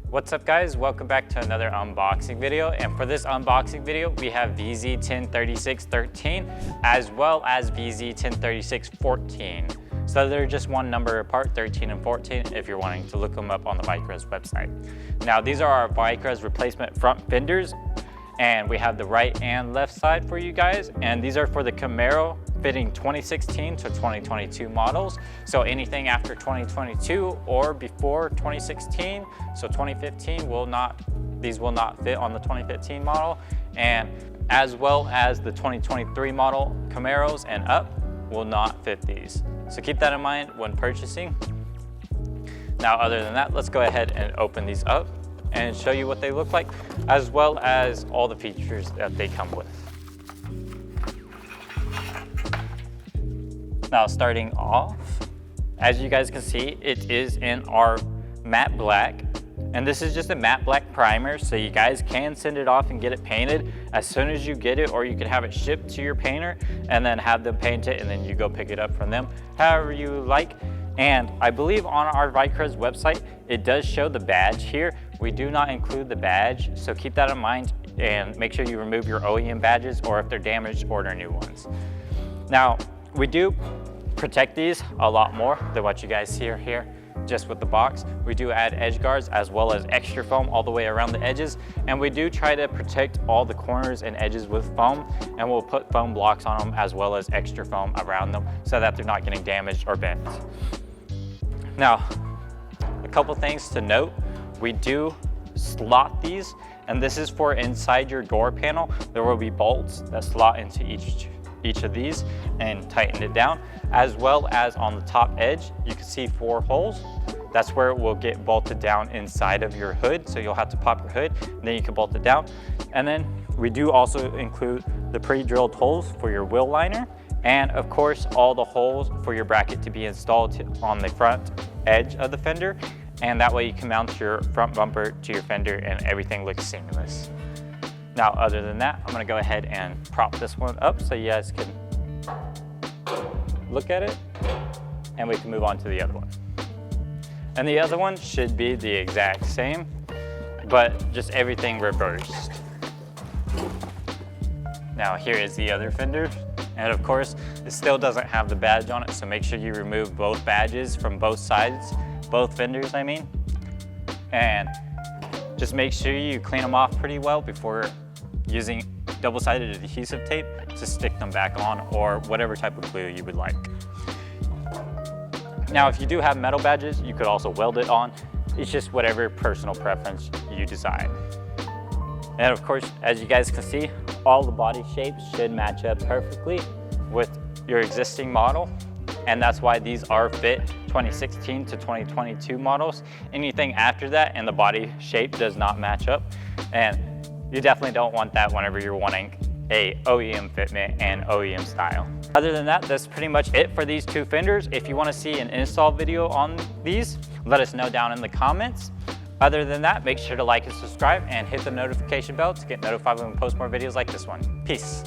What's up guys, welcome back to another unboxing video, and for this unboxing video we have VZ103613 as well as VZ103614. So they're just one number apart, 13 and 14, if you're wanting to look them up on the Vicrez website. Now these are our Vicrez replacement front fenders, and we have the right and left side for you guys, and these are for the Camaro fitting 2016 to 2022 models. So anything after 2022 or before 2016, so 2015 these will not fit on the 2015 model, and as well as the 2023 model Camaros and up will not fit these. So keep that in mind when purchasing. Now other than that, let's go ahead and open these up and show you what they look like, as well as all the features that they come with. Now starting off, as you guys can see, it is in our matte black, and this is just a matte black primer, so you guys can send it off and get it painted as soon as you get it, or you can have it shipped to your painter and then have them paint it and then you go pick it up from them, however you like. And I believe on our Vicrez website it does show the badge here. We do not include the badge, so keep that in mind and make sure you remove your OEM badges, or if they're damaged, order new ones. Now we do protect these a lot more than what you guys see here just with the box. We do add edge guards as well as extra foam all the way around the edges, and we do try to protect all the corners and edges with foam, and we'll put foam blocks on them as well as extra foam around them so that they're not getting damaged or bent. Now a couple things to note: we do slot these, and this is for inside your door panel. There will be bolts that slot into each of these and tighten it down, as well as on the top edge you can see 4 holes. That's where it will get bolted down inside of your hood, so you'll have to pop your hood and then you can bolt it down. And then we do also include the pre-drilled holes for your wheel liner, and of course all the holes for your bracket to be installed on the front edge of the fender, and that way you can mount your front bumper to your fender and everything looks seamless. Now other than that, I'm gonna go ahead and prop this one up so you guys can look at it, and we can move on to the other one. And the other one should be the exact same, but just everything reversed. Now here is the other fender, and of course it still doesn't have the badge on it, so make sure you remove both badges from both sides, both fenders I mean, and just make sure you clean them off pretty well before using double-sided adhesive tape to stick them back on, or whatever type of glue you would like. Now if you do have metal badges, you could also weld it on. It's just whatever personal preference you decide. And of course, as you guys can see, all the body shapes should match up perfectly with your existing model, and that's why these are fit 2016 to 2022 models. Anything after that and the body shape does not match up, and you definitely don't want that whenever you're wanting a OEM fitment and OEM style. Other than that, that's pretty much it for these two fenders. If you want to see an install video on these, let us know down in the comments. Other than that, make sure to like and subscribe and hit the notification bell to get notified when we post more videos like this one. Peace.